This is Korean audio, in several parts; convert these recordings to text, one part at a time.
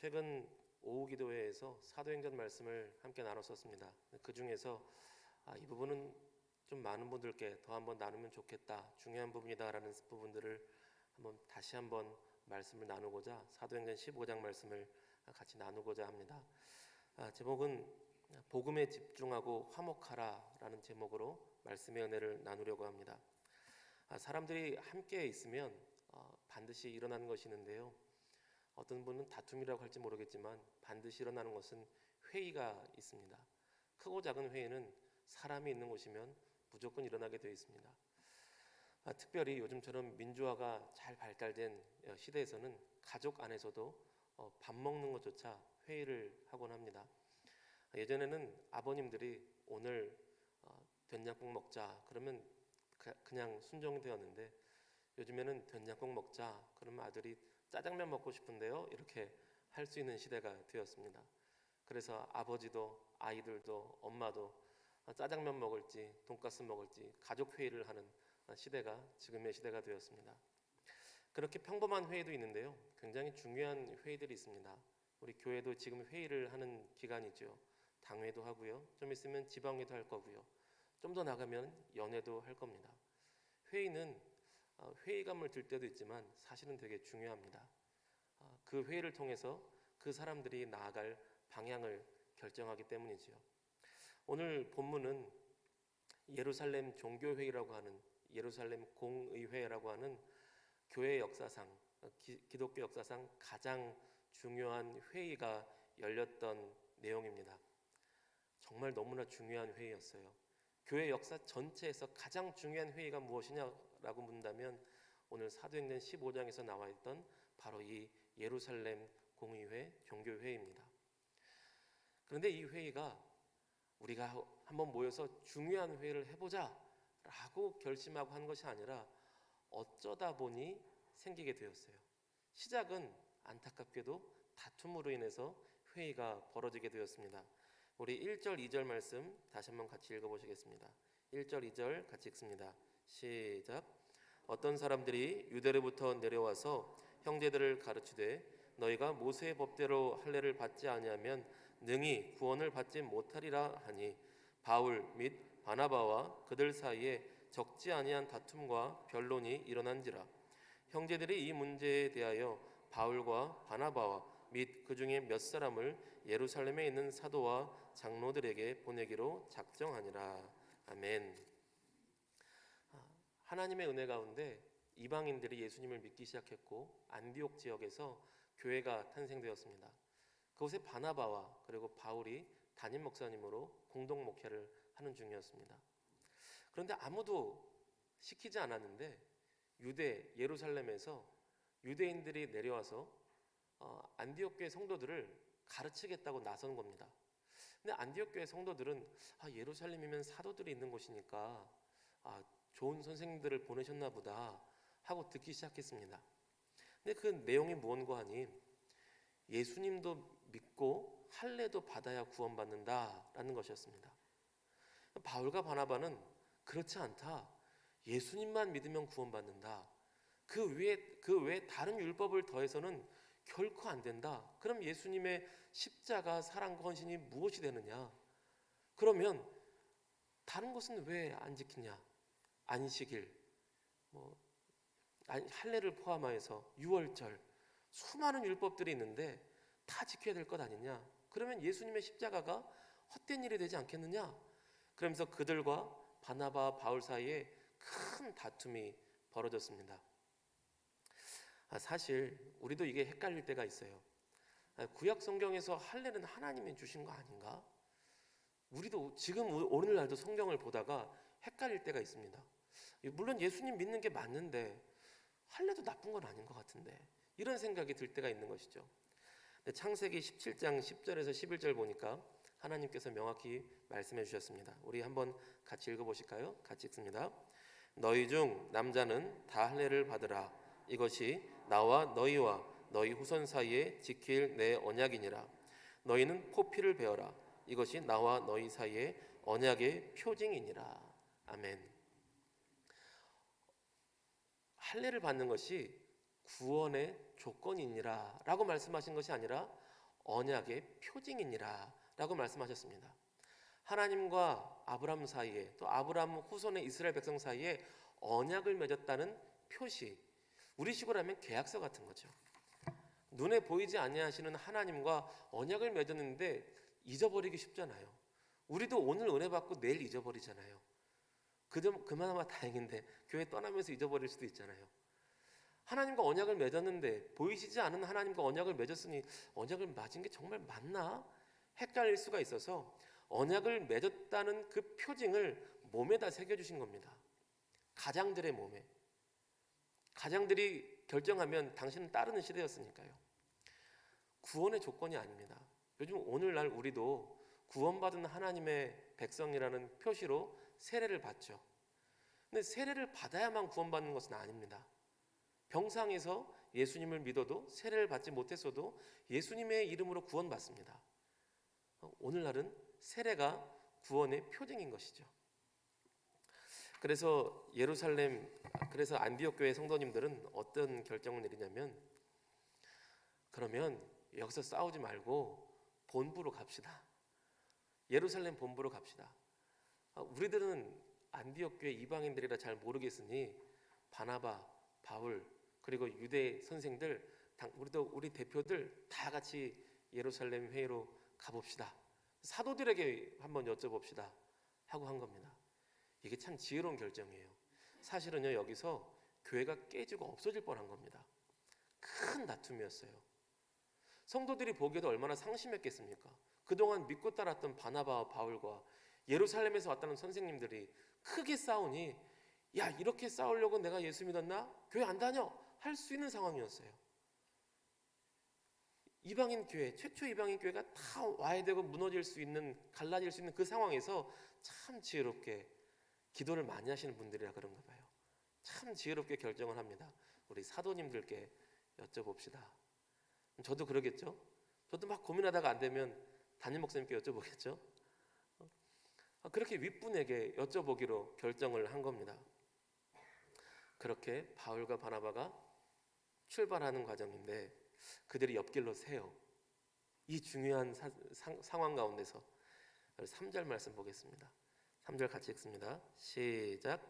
최근 오후 기도회에서 사도행전 말씀을 함께 나눴었습니다. 그 중에서 이 부분은 좀 많은 분들께 더 한번 나누면 좋겠다, 중요한 부분이다라는 부분들을 다시 한번 말씀을 나누고자 사도행전 15장 말씀을 같이 나누고자 합니다. 제목은 복음에 집중하고 화목하라라는 제목으로 말씀의 은혜를 나누려고 합니다. 사람들이 함께 있으면 반드시 일어나는 것이 있는데요. 어떤 분은 다툼이라고 할지 모르겠지만 반드시 일어나는 것은 회의가 있습니다. 크고 작은 회의는 사람이 있는 곳이면 무조건 일어나게 되어 있습니다. 특별히 요즘처럼 민주화가 잘 발달된 시대에서는 가족 안에서도 밥 먹는 것조차 회의를 하곤 합니다. 예전에는 아버님들이 오늘 된장국 먹자 그러면 그냥 순종되었는데, 요즘에는 된장국 먹자 그러면 아들이 짜장면 먹고 싶은데요 이렇게 할 수 있는 시대가 되었습니다. 그래서 아버지도 아이들도 엄마도 짜장면 먹을지 돈가스 먹을지 가족 회의를 하는 시대가 지금의 시대가 되었습니다. 그렇게 평범한 회의도 있는데요, 굉장히 중요한 회의들이 있습니다. 우리 교회도 지금 회의를 하는 기간이죠. 당회도 하고요, 좀 있으면 지방회도 할 거고요, 좀 더 나가면 연회도 할 겁니다. 회의는 회의감을 들 때도 있지만 사실은 되게 중요합니다. 그 회의를 통해서 그 사람들이 나아갈 방향을 결정하기 때문이지요. 오늘 본문은 예루살렘 종교회의라고 하는, 예루살렘 공의회라고 하는 교회 역사상, 기독교 역사상 가장 중요한 회의가 열렸던 내용입니다. 정말 너무나 중요한 회의였어요. 교회 역사 전체에서 가장 중요한 회의가 무엇이냐라고 묻는다면 오늘 사도행전 15장에서 나와 있던 바로 이 예루살렘 공의회 종교회의입니다. 그런데 이 회의가 우리가 한번 모여서 중요한 회의를 해보자 라고 결심하고 한 것이 아니라 어쩌다 보니 생기게 되었어요. 시작은 안타깝게도 다툼으로 인해서 회의가 벌어지게 되었습니다. 우리 1절 2절 말씀 다시 한번 같이 읽어보시겠습니다. 1절 2절 같이 읽습니다. 시작. 어떤 사람들이 유대로부터 내려와서 형제들을 가르치되 너희가 모세의 법대로 할례를 받지 아니하면 능히 구원을 받지 못하리라 하니 바울 및 바나바와 그들 사이에 적지 아니한 다툼과 변론이 일어난지라. 형제들이 이 문제에 대하여 바울과 바나바와 및 그 중에 몇 사람을 예루살렘에 있는 사도와 장로들에게 보내기로 작정하니라. 아멘. 하나님의 은혜 가운데 이방인들이 예수님을 믿기 시작했고 안디옥 지역에서 교회가 탄생되었습니다. 그곳에 바나바와 그리고 바울이 담임 목사님으로 공동 목회를 하는 중이었습니다. 그런데 아무도 시키지 않았는데 유대 예루살렘에서 유대인들이 내려와서 안디옥 교회 성도들을 가르치겠다고 나선 겁니다. 근데 안디옥 교회 성도들은 예루살렘이면 사도들이 있는 곳이니까 좋은 선생님들을 보내셨나 보다 하고 듣기 시작했습니다. 근데 그 내용이 무언가 하니 예수님도 믿고 할례도 받아야 구원받는다라는 것이었습니다. 바울과 바나바는 그렇지 않다, 예수님만 믿으면 구원받는다, 그 외에 다른 율법을 더해서는 결코 안 된다. 그럼 예수님의 십자가 사랑과 헌신이 무엇이 되느냐? 그러면 다른 것은 왜 안 지키냐? 안식일, 할례를 포함하여서 유월절, 수많은 율법들이 있는데 다 지켜야 될 것 아니냐? 그러면 예수님의 십자가가 헛된 일이 되지 않겠느냐? 그러면서 그들과 바나바, 바울 사이에 큰 다툼이 벌어졌습니다. 사실 우리도 이게 헷갈릴 때가 있어요. 구약 성경에서 할례는 하나님이 주신 거 아닌가? 우리도 지금 오늘날도 성경을 보다가 헷갈릴 때가 있습니다. 물론 예수님 믿는 게 맞는데 할례도 나쁜 건 아닌 것 같은데, 이런 생각이 들 때가 있는 것이죠. 창세기 17장 10절에서 11절 보니까 하나님께서 명확히 말씀해 주셨습니다. 우리 한번 같이 읽어보실까요? 같이 읽습니다. 너희 중 남자는 다 할례를 받으라. 이것이 나와 너희와 너희 후손 사이에 지킬 내 언약이니라. 너희는 포피를 베어라. 이것이 나와 너희 사이에 언약의 표징이니라. 아멘. 할례를 받는 것이 구원의 조건이니라 라고 말씀하신 것이 아니라 언약의 표징이니라 라고 말씀하셨습니다. 하나님과 아브라함 사이에, 또 아브라함 후손의 이스라엘 백성 사이에 언약을 맺었다는 표시, 우리식으로 하면 계약서 같은 거죠. 눈에 보이지 아니하시는 하나님과 언약을 맺었는데 잊어버리기 쉽잖아요. 우리도 오늘 은혜 받고 내일 잊어버리잖아요. 그나마 다행인데 교회 떠나면서 잊어버릴 수도 있잖아요. 하나님과 언약을 맺었는데 보이시지 않은 하나님과 언약을 맺었으니 언약을 맺은 게 정말 맞나? 헷갈릴 수가 있어서 언약을 맺었다는 그 표징을 몸에다 새겨주신 겁니다. 가장들의 몸에. 가장들이 결정하면 당신은 따르는 시대였으니까요. 구원의 조건이 아닙니다. 요즘 오늘날 우리도 구원받은 하나님의 백성이라는 표시로 세례를 받죠. 근데 세례를 받아야만 구원받는 것은 아닙니다. 병상에서 예수님을 믿어도 세례를 받지 못했어도 예수님의 이름으로 구원받습니다. 오늘날은 세례가 구원의 표징인 것이죠. 그래서 안디옥 교회 성도님들은 어떤 결정을 내리냐면, 그러면 여기서 싸우지 말고 본부로 갑시다. 예루살렘 본부로 갑시다. 우리들은 안디옥 교회 이방인들이라 잘 모르겠으니 바나바, 바울, 그리고 유대 선생들, 우리 대표들 다 같이 예루살렘 회의로 가봅시다. 사도들에게 한번 여쭤봅시다 하고 한 겁니다. 이게 참 지혜로운 결정이에요. 사실은요, 여기서 교회가 깨지고 없어질 뻔한 겁니다. 큰 다툼이었어요. 성도들이 보기에도 얼마나 상심했겠습니까? 그동안 믿고 따랐던 바나바와 바울과 예루살렘에서 왔다는 선생님들이 크게 싸우니, 야, 이렇게 싸우려고 내가 예수 믿었나? 교회 안 다녀! 할 수 있는 상황이었어요. 이방인 교회, 최초 이방인 교회가 다 와야 되고 무너질 수 있는, 갈라질 수 있는 그 상황에서 참 지혜롭게 기도를 많이 하시는 분들이라 그런가 봐요. 참 지혜롭게 결정을 합니다. 우리 사도님들께 여쭤봅시다. 저도 그러겠죠? 저도 막 고민하다가 안 되면 담임 목사님께 여쭤보겠죠? 그렇게 윗분에게 여쭤보기로 결정을 한 겁니다. 그렇게 바울과 바나바가 출발하는 과정인데 그들이 옆길로 새요. 이 중요한 상황 가운데서 3절 말씀 보겠습니다. 3절 같이 읽습니다. 시작.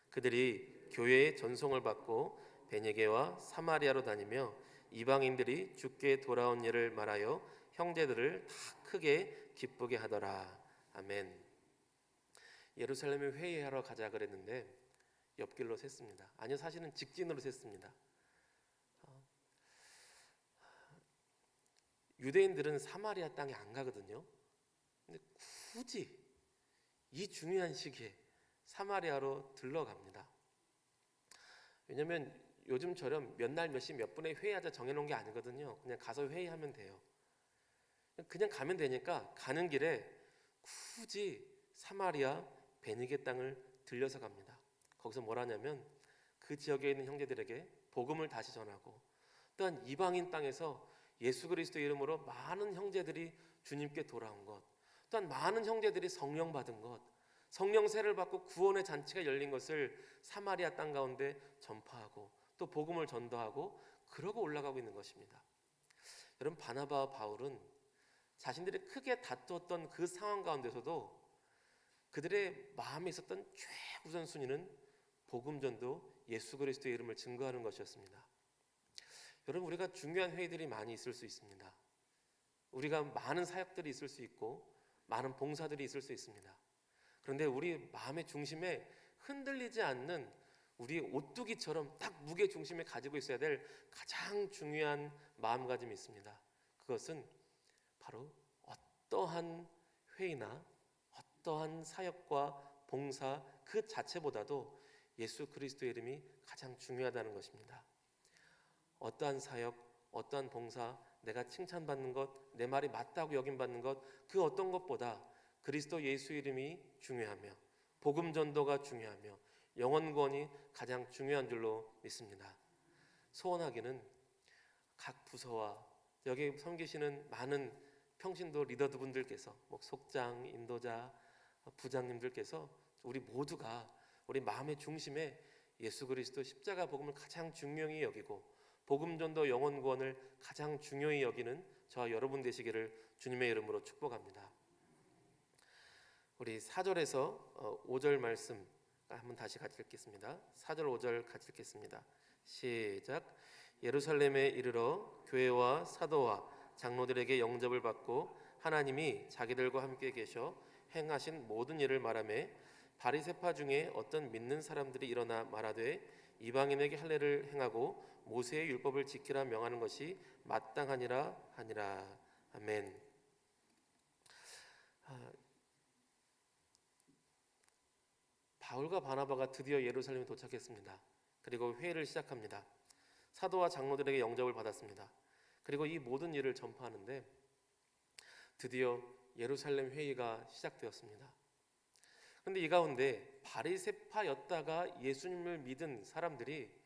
그들이 교회의 전송을 받고 베니게와 사마리아로 다니며 이방인들이 주께 돌아온 일을 말하여 형제들을 다 크게 기쁘게 하더라. 아멘. 예루살렘에 회의하러 가자 그랬는데 옆길로 샜습니다. 아니요, 사실은 직진으로 샜습니다. 유대인들은 사마리아 땅에 안 가거든요. 근데 굳이 이 중요한 시기에 사마리아로 들러갑니다. 왜냐하면 요즘처럼 몇 날 몇 시 몇 분에 회의하자 정해놓은 게 아니거든요. 그냥 가서 회의하면 돼요. 그냥 가면 되니까 가는 길에 굳이 사마리아 베니게 땅을 들려서 갑니다. 거기서 뭘 하냐면 그 지역에 있는 형제들에게 복음을 다시 전하고, 또한 이방인 땅에서 예수 그리스도 이름으로 많은 형제들이 주님께 돌아온 것, 또한 많은 형제들이 성령 받은 것, 성령 세를 받고 구원의 잔치가 열린 것을 사마리아 땅 가운데 전파하고 또 복음을 전도하고 그러고 올라가고 있는 것입니다. 여러분, 바나바와 바울은 자신들이 크게 다투었던 그 상황 가운데서도 그들의 마음에 있었던 최우선순위는 복음 전도, 예수 그리스도의 이름을 증거하는 것이었습니다. 여러분, 우리가 중요한 회의들이 많이 있을 수 있습니다. 우리가 많은 사역들이 있을 수 있고 많은 봉사들이 있을 수 있습니다. 그런데 우리 마음의 중심에 흔들리지 않는 우리 오뚜기처럼 딱 무게 중심에 가지고 있어야 될 가장 중요한 마음가짐이 있습니다. 그것은 바로 어떠한 회의나 어떠한 사역과 봉사 그 자체보다도 예수 그리스도의 이름이 가장 중요하다는 것입니다. 어떠한 사역, 어떠한 봉사, 내가 칭찬받는 것, 내 말이 맞다고 여김받는 것, 그 어떤 것보다 그리스도 예수 이름이 중요하며 복음 전도가 중요하며 영혼 구원이 가장 중요한 줄로 믿습니다. 소원하기는 각 부서와 여기 섬기시는 많은 평신도 리더분들께서, 속장, 인도자, 부장님들께서 우리 모두가 우리 마음의 중심에 예수 그리스도 십자가 복음을 가장 중요히 여기고 복음 전도 영혼 구원을 가장 중요히 여기는 저와 여러분 되시기를 주님의 이름으로 축복합니다. 우리 4절에서 5절 말씀 한번 다시 같이 읽겠습니다. 4절 5절 같이 읽겠습니다. 시작. 예루살렘에 이르러 교회와 사도와 장로들에게 영접을 받고 하나님이 자기들과 함께 계셔 행하신 모든 일을 말하매 바리새파 중에 어떤 믿는 사람들이 일어나 말하되 이방인에게 할례를 행하고 모세의 율법을 지키라 명하는 것이 마땅하니라 하니라. 아멘. 바울과 바나바가 드디어 예루살렘에 도착했습니다. 그리고 회의를 시작합니다. 사도와 장로들에게 영접을 받았습니다. 그리고 이 모든 일을 전파하는데 드디어 예루살렘 회의가 시작되었습니다. 그런데 이 가운데 바리새파였다가 예수님을 믿은 사람들이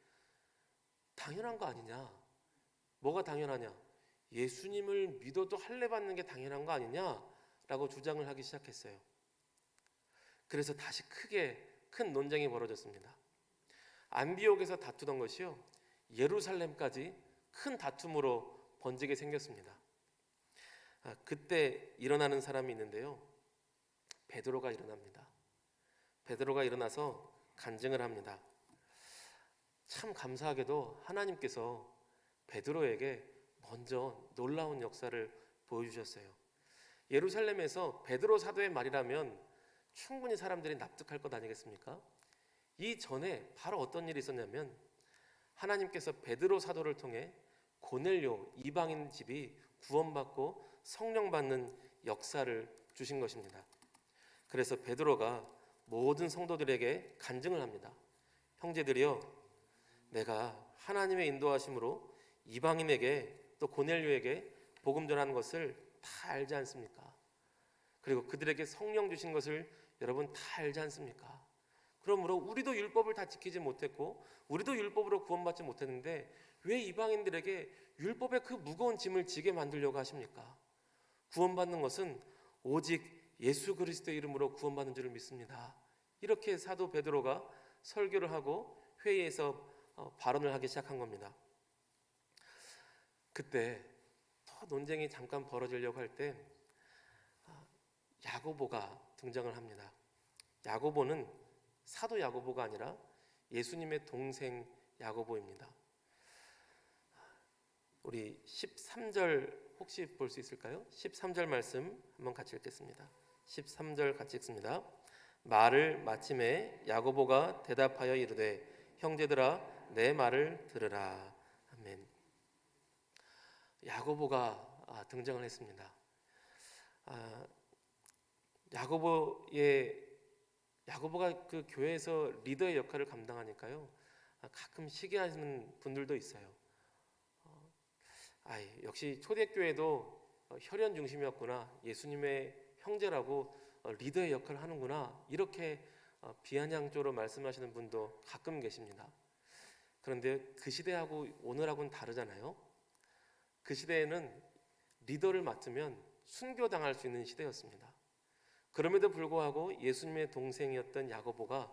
당연한 거 아니냐? 뭐가 당연하냐? 예수님을 믿어도 할례 받는 게 당연한 거 아니냐라고 주장을 하기 시작했어요. 그래서 다시 큰 논쟁이 벌어졌습니다. 안디옥에서 다투던 것이요, 예루살렘까지 큰 다툼으로 번지게 생겼습니다. 그때 일어나는 사람이 있는데요, 베드로가 일어납니다. 베드로가 일어나서 간증을 합니다. 참 감사하게도 하나님께서 베드로에게 먼저 놀라운 역사를 보여주셨어요. 예루살렘에서 베드로 사도의 말이라면 충분히 사람들이 납득할 것 아니겠습니까? 이 전에 바로 어떤 일이 있었냐면 하나님께서 베드로 사도를 통해 고넬료 이방인 집이 구원받고 성령 받는 역사를 주신 것입니다. 그래서 베드로가 모든 성도들에게 간증을 합니다. 형제들이여, 내가 하나님의 인도하심으로 이방인에게 또 고넬료에게 복음 전하는 것을 다 알지 않습니까? 그리고 그들에게 성령 주신 것을 여러분 다 알지 않습니까? 그러므로 우리도 율법을 다 지키지 못했고 우리도 율법으로 구원받지 못했는데 왜 이방인들에게 율법의 그 무거운 짐을 지게 만들려고 하십니까? 구원받는 것은 오직 예수 그리스도의 이름으로 구원받는 줄을 믿습니다. 이렇게 사도 베드로가 설교를 하고 회의에서 발언을 하기 시작한 겁니다. 그때 더 논쟁이 잠깐 벌어지려고 할 때 야고보가 등장을 합니다. 야고보는 사도 야고보가 아니라 예수님의 동생 야고보입니다. 우리 13절 혹시 볼 수 있을까요? 13절 말씀 한번 같이 읽겠습니다. 13절 같이 읽습니다. 말을 마침에 야고보가 대답하여 이르되 형제들아 내 말을 들으라. 아멘. 야고보가 등장을 했습니다. 야고보가 그 교회에서 리더의 역할을 감당하니까요, 가끔 시기하시는 분들도 있어요. 역시 초대교회도 혈연 중심이었구나, 예수님의 형제라고 리더의 역할을 하는구나, 이렇게 비아냥조로 말씀하시는 분도 가끔 계십니다. 그런데 그 시대하고 오늘하고는 다르잖아요. 그 시대에는 리더를 맡으면 순교당할 수 있는 시대였습니다. 그럼에도 불구하고 예수님의 동생이었던 야고보가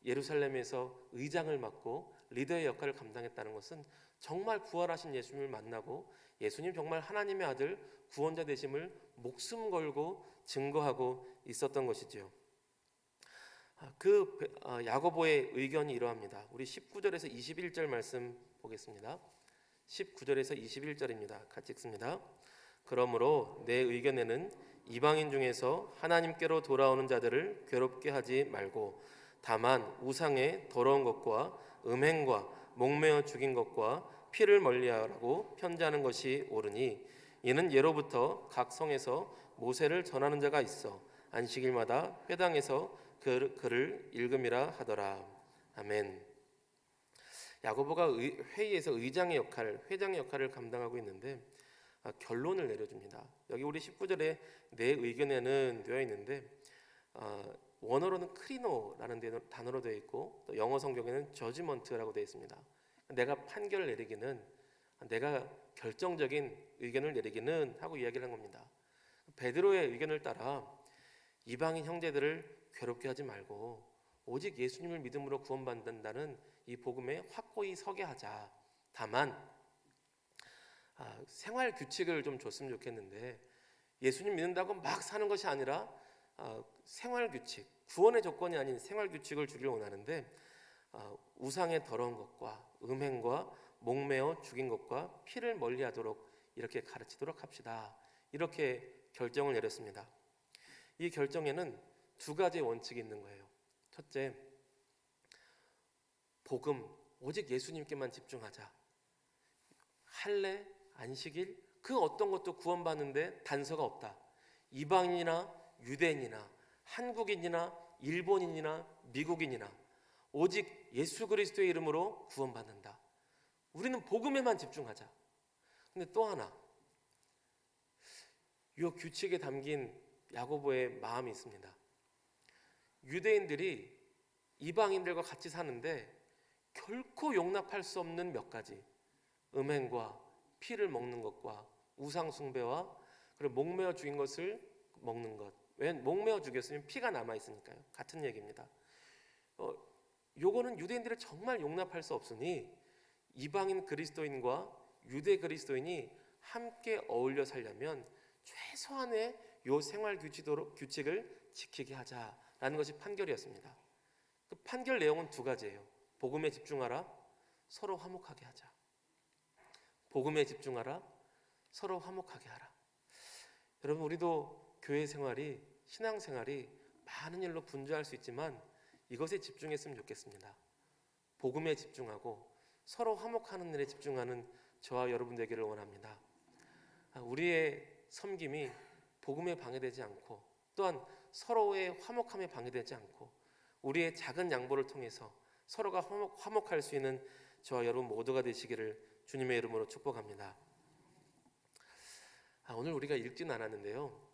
예루살렘에서 의장을 맡고 리더의 역할을 감당했다는 것은 정말 부활하신 예수님을 만나고 예수님 정말 하나님의 아들 구원자 되심을 목숨 걸고 증거하고 있었던 것이지요. 야고보의 의견이 이러합니다. 우리 19절에서 21절 말씀 보겠습니다. 19절에서 21절입니다. 같이 읽습니다. 그러므로 내 의견에는 이방인 중에서 하나님께로 돌아오는 자들을 괴롭게 하지 말고 다만 우상의 더러운 것과 음행과 목매어 죽인 것과 피를 멀리하라고 편지하는 것이 옳으니 이는 예로부터 각 성에서 모세를 전하는 자가 있어 안식일마다 회당에서 그를 읽음이라 하더라. 아멘. 야고보가 회의에서 의장의 역할, 회장의 역할을 감당하고 있는데 결론을 내려줍니다. 여기 우리 19절에 내 의견에는 되어 있는데 원어로는 크리노라는 단어로 되어 있고 또 영어 성경에는 저지먼트라고 되어 있습니다. 내가 판결을 내리기는, 내가 결정적인 의견을 내리기는 하고 이야기를 한 겁니다. 베드로의 의견을 따라 이방인 형제들을 괴롭게 하지 말고 오직 예수님을 믿음으로 구원받는다는 이 복음에 확고히 서게 하자. 다만 생활 규칙을 좀 줬으면 좋겠는데, 예수님 믿는다고 막 사는 것이 아니라 생활 규칙, 구원의 조건이 아닌 생활 규칙을 주길 원하는데, 우상의 더러운 것과 음행과 목매어 죽인 것과 피를 멀리하도록 이렇게 가르치도록 합시다. 이렇게 결정을 내렸습니다. 이 결정에는 두 가지 원칙이 있는 거예요. 첫째, 복음, 오직 예수님께만 집중하자. 할례, 안식일, 그 어떤 것도 구원받는데 단서가 없다. 이방인이나 유대인이나 한국인이나 일본인이나 미국인이나 오직 예수 그리스도의 이름으로 구원받는다. 우리는 복음에만 집중하자. 근데 또 하나, 이 규칙에 담긴 야고보의 마음이 있습니다. 유대인들이 이방인들과 같이 사는데 결코 용납할 수 없는 몇 가지, 음행과 피를 먹는 것과 우상 숭배와 그리고 목매어 죽인 것을 먹는 것. 왜? 목매어 죽였으면 피가 남아 있으니까요. 같은 얘기입니다. 요거는 유대인들이 정말 용납할 수 없으니 이방인 그리스도인과 유대 그리스도인이 함께 어울려 살려면 최소한의 요 생활 규칙을 지키게 하자라는 것이 판결이었습니다. 그 판결 내용은 두 가지예요. 복음에 집중하라, 서로 화목하게 하자. 복음에 집중하라, 서로 화목하게 하라. 여러분, 우리도 교회 생활이, 신앙 생활이 많은 일로 분주할 수 있지만 이것에 집중했으면 좋겠습니다. 복음에 집중하고 서로 화목하는 일에 집중하는 저와 여러분 되기를 원합니다. 우리의 섬김이 복음에 방해되지 않고, 또한 서로의 화목함에 방해되지 않고, 우리의 작은 양보를 통해서 서로가 화목할 수 있는 저와 여러분 모두가 되시기를 주님의 이름으로 축복합니다. 오늘 우리가 읽지는 않았는데요,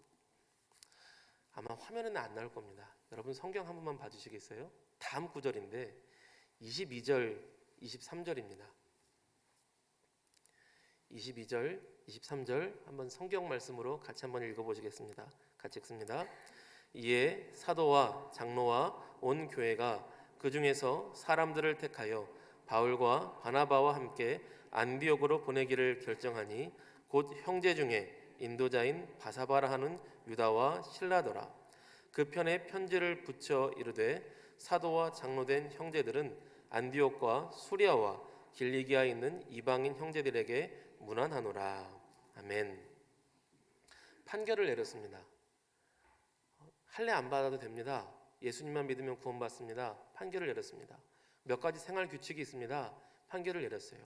아마 화면에는 안 나올 겁니다. 여러분 성경 한 번만 봐주시겠어요? 다음 구절인데 22절, 23절입니다. 22절, 23절 한번 성경 말씀으로 같이 한번 읽어보시겠습니다. 같이 읽습니다. 이에 사도와 장로와 온 교회가 그 중에서 사람들을 택하여 바울과 바나바와 함께 안디옥으로 보내기를 결정하니 곧 형제 중에 인도자인 바사바라 하는 유다와 실라더라. 그 편에 편지를 붙여 이르되 사도와 장로된 형제들은 안디옥과 수리아와 길리기아에 있는 이방인 형제들에게 문안하노라. 아멘. 판결을 내렸습니다. 할례 안 받아도 됩니다. 예수님만 믿으면 구원받습니다. 판결을 내렸습니다. 몇 가지 생활 규칙이 있습니다. 판결을 내렸어요.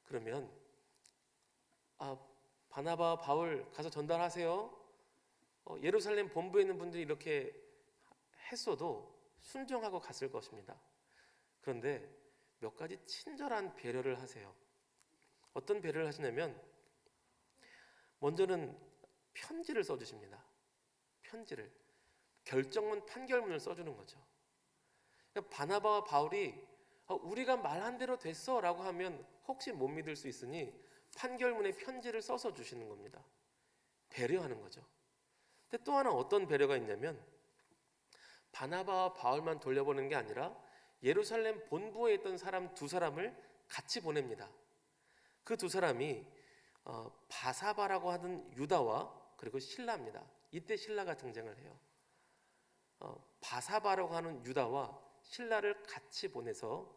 그러면 바나바, 바울 가서 전달하세요. 예루살렘 본부에 있는 분들이 이렇게 했어도 순종하고 갔을 것입니다. 그런데 몇 가지 친절한 배려를 하세요. 어떤 배려를 하시냐면, 먼저는 편지를 써주십니다. 편지를, 결정문, 판결문을 써주는 거죠. 그러니까 바나바와 바울이 우리가 말한 대로 됐어 라고 하면 혹시 못 믿을 수 있으니 판결문에 편지를 써서 주시는 겁니다. 배려하는 거죠. 근데 또 하나 어떤 배려가 있냐면, 바나바와 바울만 돌려보는 게 아니라 예루살렘 본부에 있던 사람 두 사람을 같이 보냅니다. 그 두 사람이 바사바라고 하는 유다와 그리고 실라입니다. 이때 실라가 등장을 해요. 바사바라고 하는 유다와 실라를 같이 보내서,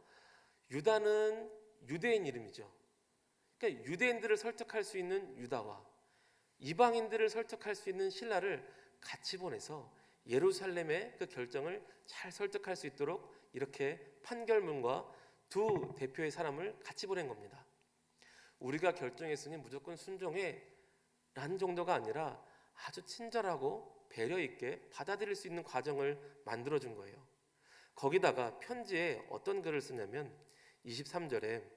유다는 유대인 이름이죠. 그러니까 유대인들을 설득할 수 있는 유다와 이방인들을 설득할 수 있는 실라를 같이 보내서 예루살렘의 그 결정을 잘 설득할 수 있도록 이렇게 판결문과 두 대표의 사람을 같이 보낸 겁니다. 우리가 결정했으니 무조건 순종해 라는 정도가 아니라 아주 친절하고 배려 있게 받아들일 수 있는 과정을 만들어준 거예요. 거기다가 편지에 어떤 글을 쓰냐면 23절에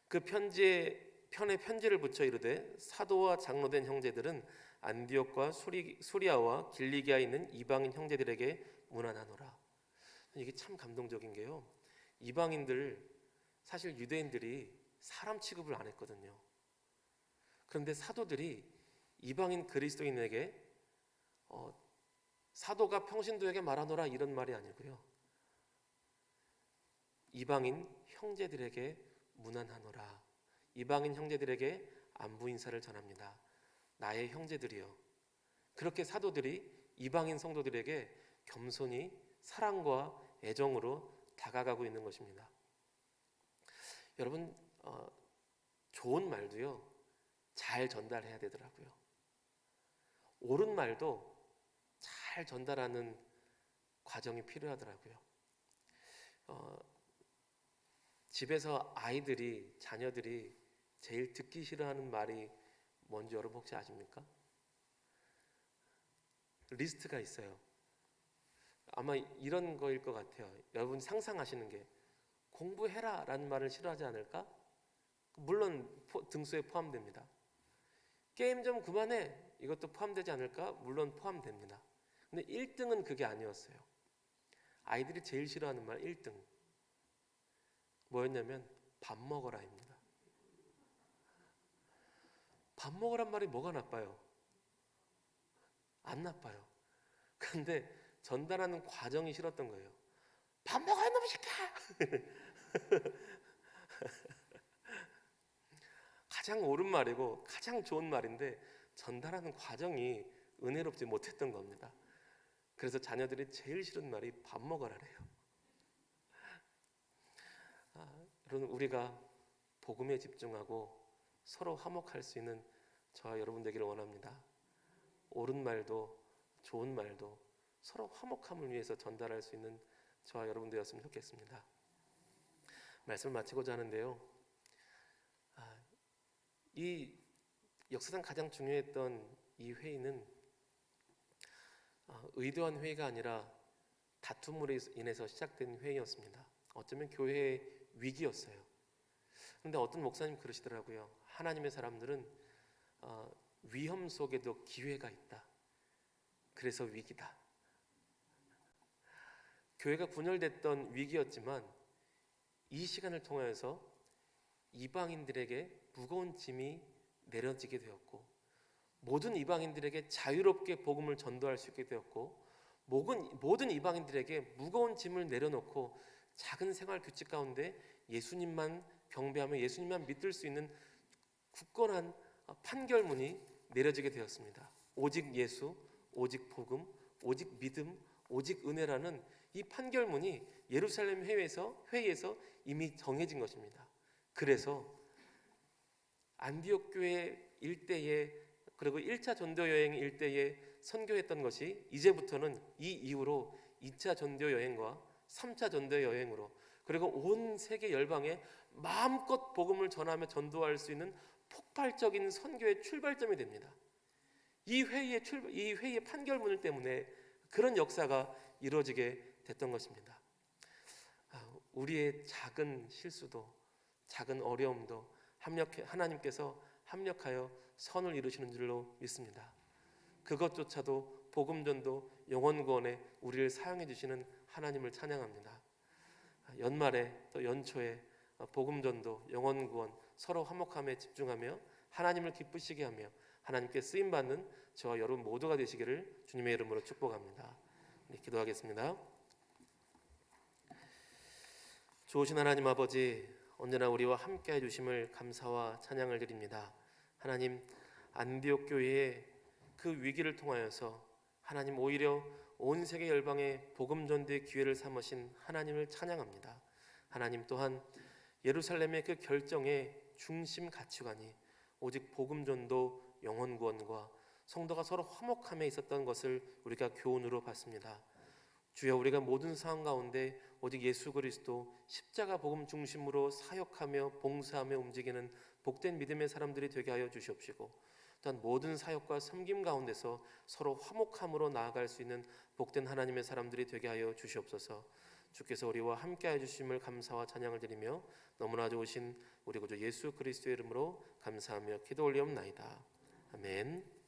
그 편에 편지를 붙여 이르되 사도와 장로된 형제들은 안디옥과 수리아와 길리기아에 있는 이방인 형제들에게 문안하노라. 이게 참 감동적인 게요, 이방인들, 사실 유대인들이 사람 취급을 안 했거든요. 그런데 사도들이 이방인 그리스도인에게 사도가 평신도에게 말하노라 이런 말이 아니고요, 이방인 형제들에게 문안하노라. 이방인 형제들에게 안부 인사를 전합니다. 나의 형제들이여. 그렇게 사도들이 이방인 성도들에게 겸손히 사랑과 애정으로 다가가고 있는 것입니다. 여러분, 좋은 말도요 잘 전달해야 되더라고요. 옳은 말도 잘 전달하는 과정이 필요하더라고요. 집에서 자녀들이 제일 듣기 싫어하는 말이 뭔지 여러분 혹시 아십니까? 리스트가 있어요. 아마 이런 거일 것 같아요. 여러분 상상하시는 게 공부해라 라는 말을 싫어하지 않을까? 물론 등수에 포함됩니다. 게임 좀 그만해 이것도 포함되지 않을까? 물론 포함됩니다. 근데 1등은 그게 아니었어요. 아이들이 제일 싫어하는 말 1등 뭐였냐면 밥 먹어라입니다. 밥 먹으란 말이 뭐가 나빠요? 안 나빠요. 근데 전달하는 과정이 싫었던 거예요. 밥 먹어 이놈 새끼야. 가장 옳은 말이고 가장 좋은 말인데 전달하는 과정이 은혜롭지 못했던 겁니다. 그래서 자녀들이 제일 싫은 말이 밥 먹어라래요. 여러분, 우리가 복음에 집중하고 서로 화목할 수 있는 저와 여러분 되기를 원합니다. 옳은 말도 좋은 말도 서로 화목함을 위해서 전달할 수 있는 저와 여러분 되었으면 좋겠습니다. 말씀을 마치고자 하는데요, 이 역사상 가장 중요했던 이 회의는 의도한 회의가 아니라 다툼으로 인해서 시작된 회의였습니다. 어쩌면 교회의 위기였어요. 그런데 어떤 목사님 그러시더라고요. 하나님의 사람들은 위험 속에도 기회가 있다. 그래서 위기다. 교회가 분열됐던 위기였지만 이 시간을 통하여서 이방인들에게 무거운 짐이 내려지게 되었고, 모든 이방인들에게 자유롭게 복음을 전도할 수 있게 되었고, 모든 이방인들에게 무거운 짐을 내려놓고 작은 생활 규칙 가운데 예수님만 경배하며 예수님만 믿을 수 있는 굳건한 판결문이 내려지게 되었습니다. 오직 예수, 오직 복음, 오직 믿음, 오직 은혜라는 이 판결문이 예루살렘 회의에서 이미 정해진 것입니다. 그래서 안디옥 교회 일대에, 그리고 1차 전도 여행 일대에 선교했던 것이 이제부터는 이 이후로 2차 전도 여행과 3차 전도 여행으로, 그리고 온 세계 열방에 마음껏 복음을 전하며 전도할 수 있는 폭발적인 선교의 출발점이 됩니다. 이 회의의 판결문 때문에 그런 역사가 이루어지게 됐던 것입니다. 우리의 작은 실수도, 작은 어려움도 하나님께서 합력하여 선을 이루시는 줄로 믿습니다. 그것조차도 복음 전도, 영혼 구원에 우리를 사용해 주시는 하나님을 찬양합니다. 연말에 또 연초에 복음 전도, 영혼 구원, 서로 화목함에 집중하며 하나님을 기쁘시게 하며 하나님께 쓰임 받는 저와 여러분 모두가 되시기를 주님의 이름으로 축복합니다. 네, 기도하겠습니다. 좋으신 하나님 아버지, 언제나 우리와 함께 해주심을 감사와 찬양을 드립니다. 하나님, 안디옥 교회의 그 위기를 통하여서 하나님 오히려 온 세계 열방의 복음 전도의 기회를 삼으신 하나님을 찬양합니다. 하나님 또한 예루살렘의 그 결정의 중심 가치관이 오직 복음 전도, 영혼 구원과 성도가 서로 화목함에 있었던 것을 우리가 교훈으로 봤습니다. 주여, 우리가 모든 상황 가운데 오직 예수 그리스도 십자가 복음 중심으로 사역하며 봉사하며 움직이는 복된 믿음의 사람들이 되게 하여 주시옵시고, 또한 모든 사역과 섬김 가운데서 서로 화목함으로 나아갈 수 있는 복된 하나님의 사람들이 되게 하여 주시옵소서. 주께서 우리와 함께 해주심을 감사와 찬양을 드리며 너무나 좋으신 우리 구주 예수 그리스도의 이름으로 감사하며 기도 올리옵나이다. 아멘.